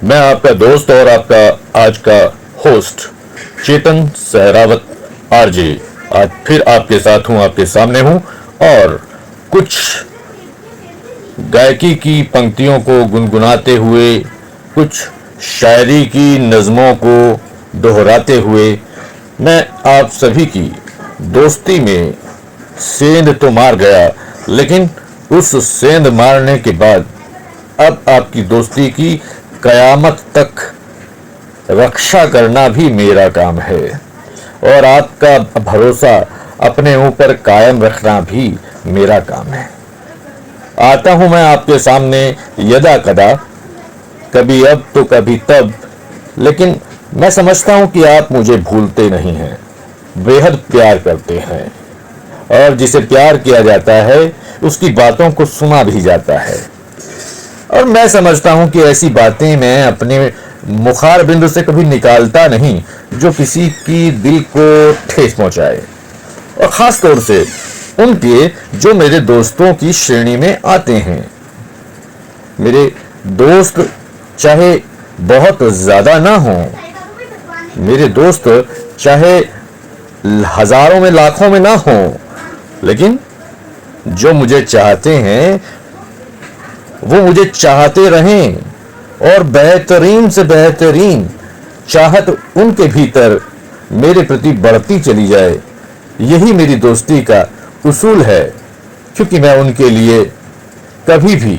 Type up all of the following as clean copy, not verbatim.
मैं आपका दोस्त और आपका आज का होस्ट चेतन सहरावत आरजे आज फिर आपके साथ हूं, आपके सामने हूं और कुछ गायकी की पंक्तियों को गुनगुनाते हुए, कुछ शायरी की नज़मों को दोहराते हुए मैं आप सभी की दोस्ती में सेंध तो मार गया, लेकिन उस सेंध मारने के बाद अब आपकी दोस्ती की कयामत तक रक्षा करना भी मेरा काम है और आपका भरोसा अपने ऊपर कायम रखना भी मेरा काम है। आता हूं मैं आपके सामने यदा कदा, कभी अब तो कभी तब, लेकिन मैं समझता हूं कि आप मुझे भूलते नहीं हैं, बेहद प्यार करते हैं और जिसे प्यार किया जाता है उसकी बातों को सुना भी जाता है। और मैं समझता हूं कि ऐसी बातें मैं अपने मुखार बिंदु से कभी निकालता नहीं जो किसी की दिल को ठेस पहुंचाए, और खास तौर से उनके जो मेरे दोस्तों की श्रेणी में आते हैं। मेरे दोस्त चाहे बहुत ज्यादा ना हो, मेरे दोस्त चाहे हजारों में लाखों में ना हो, लेकिन जो मुझे चाहते हैं वो मुझे चाहते रहें और बेहतरीन से बेहतरीन चाहत उनके भीतर मेरे प्रति बढ़ती चली जाए। यही मेरी दोस्ती का उसूल है, क्योंकि मैं उनके लिए कभी भी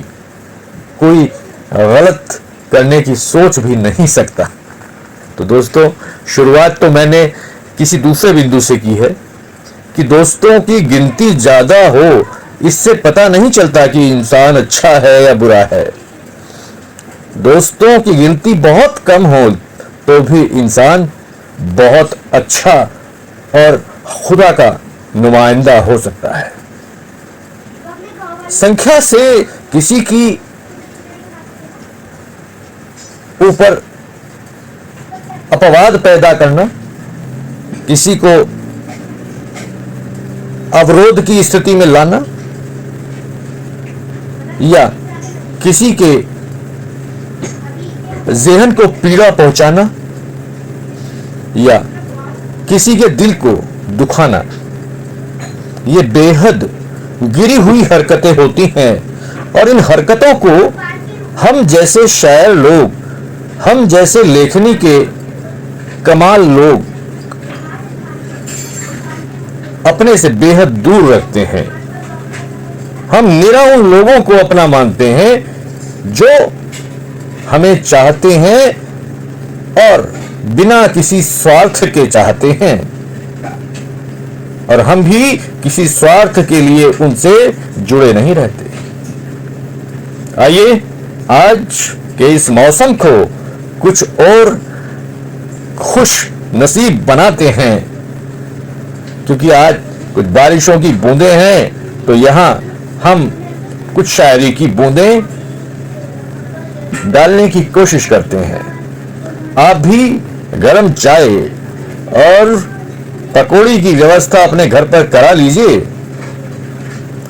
कोई गलत करने की सोच भी नहीं सकता। तो दोस्तों, शुरुआत तो मैंने किसी दूसरे बिंदु से की है कि दोस्तों की गिनती ज्यादा हो इससे पता नहीं चलता कि इंसान अच्छा है या बुरा है। दोस्तों की गिनती बहुत कम हो तो भी इंसान बहुत अच्छा और खुदा का नुमाइंदा हो सकता है। संख्या से किसी की ऊपर अपवाद पैदा करना, किसी को अवरोध की स्थिति में लाना, या किसी के ज़हन को पीड़ा पहुंचाना, या किसी के दिल को दुखाना, ये बेहद गिरी हुई हरकतें होती हैं। और इन हरकतों को हम जैसे शायर लोग, हम जैसे लेखनी के कमाल लोग अपने से बेहद दूर रखते हैं। हम निरा उन लोगों को अपना मानते हैं जो हमें चाहते हैं और बिना किसी स्वार्थ के चाहते हैं, और हम भी किसी स्वार्थ के लिए उनसे जुड़े नहीं रहते। आइए आज के इस मौसम को कुछ और खुश नसीब बनाते हैं, क्योंकि आज कुछ बारिशों की बूंदें हैं, तो यहां हम कुछ शायरी की बूंदें डालने की कोशिश करते हैं। आप भी गरम चाय और पकौड़ी की व्यवस्था अपने घर पर करा लीजिए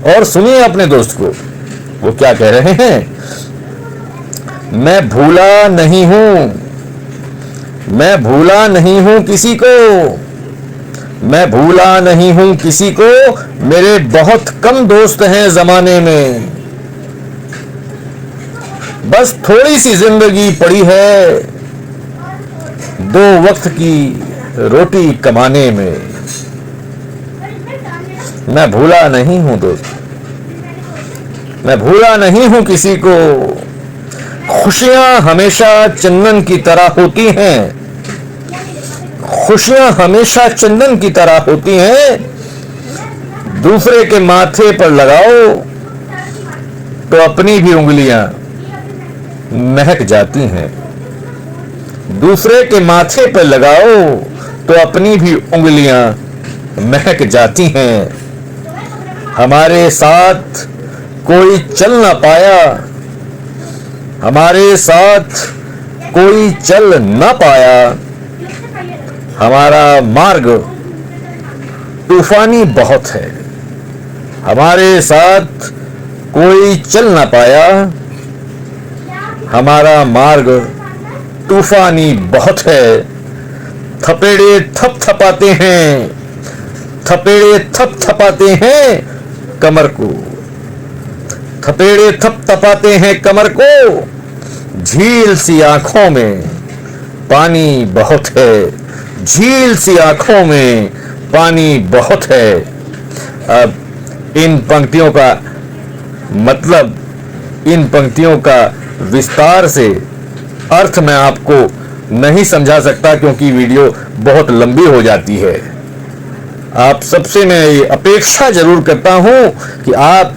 और सुनिए अपने दोस्त को, वो क्या कह रहे हैं। मैं भूला नहीं हूं, मैं भूला नहीं हूं किसी को, मैं भूला नहीं हूं किसी को, मेरे बहुत कम दोस्त हैं जमाने में। बस थोड़ी सी जिंदगी पड़ी है 2 वक्त की रोटी कमाने में। मैं भूला नहीं हूं दोस्त, मैं भूला नहीं हूं किसी को। खुशियां हमेशा चंदन की तरह होती हैं, खुशियां हमेशा चंदन की तरह होती हैं। दूसरे के माथे पर लगाओ तो अपनी भी उंगलियां महक जाती हैं, दूसरे के माथे पर लगाओ तो अपनी भी उंगलियां महक जाती हैं। हमारे साथ कोई चल ना पाया, हमारे साथ कोई चल ना पाया, हमारा मार्ग तूफानी बहुत है। हमारे साथ कोई चल ना पाया, हमारा मार्ग तूफानी बहुत है, थपेड़े थपथपाते हैं, थपेड़े थपथपाते हैं कमर को, थपेड़े थपथपाते हैं कमर को, झील सी आंखों में पानी बहुत है, झील सी आंखों में पानी बहुत है। अब इन पंक्तियों का मतलब, इन पंक्तियों का विस्तार से अर्थ मैं आपको नहीं समझा सकता क्योंकि वीडियो बहुत लंबी हो जाती है। आप सबसे मैं ये अपेक्षा जरूर करता हूं कि आप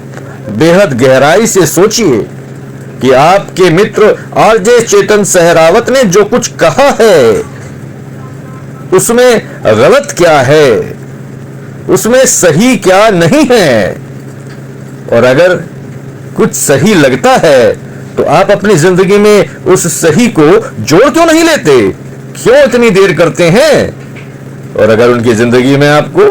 बेहद गहराई से सोचिए कि आपके मित्र आरजे चेतन सहरावत ने जो कुछ कहा है उसमें गलत क्या है, उसमें सही क्या नहीं है, और अगर कुछ सही लगता है तो आप अपनी जिंदगी में उस सही को जोड़ क्यों नहीं लेते, क्यों इतनी देर करते हैं? और अगर उनकी जिंदगी में आपको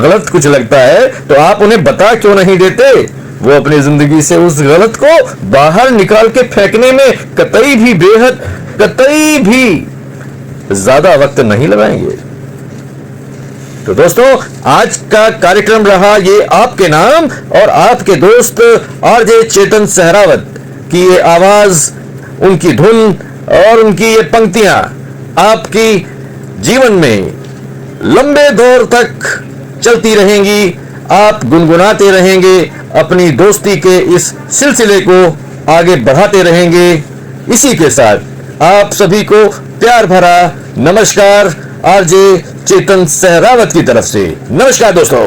गलत कुछ लगता है तो आप उन्हें बता क्यों नहीं देते? वो अपनी जिंदगी से उस गलत को बाहर निकाल के फेंकने में कतई भी बेहद कतई भी ज्यादा वक्त नहीं लगाएंगे। तो दोस्तों, आज का कार्यक्रम रहा ये आपके नाम और आपके दोस्त आरजे चेतन सहरावत की ये आवाज, उनकी धुन और उनकी ये पंक्तियां आपकी जीवन में लंबे दौर तक चलती रहेंगी। आप गुनगुनाते रहेंगे, अपनी दोस्ती के इस सिलसिले को आगे बढ़ाते रहेंगे। इसी के साथ आप सभी को प्यार भरा नमस्कार आरजे चेतन सहरावत की तरफ से। नमस्कार दोस्तों।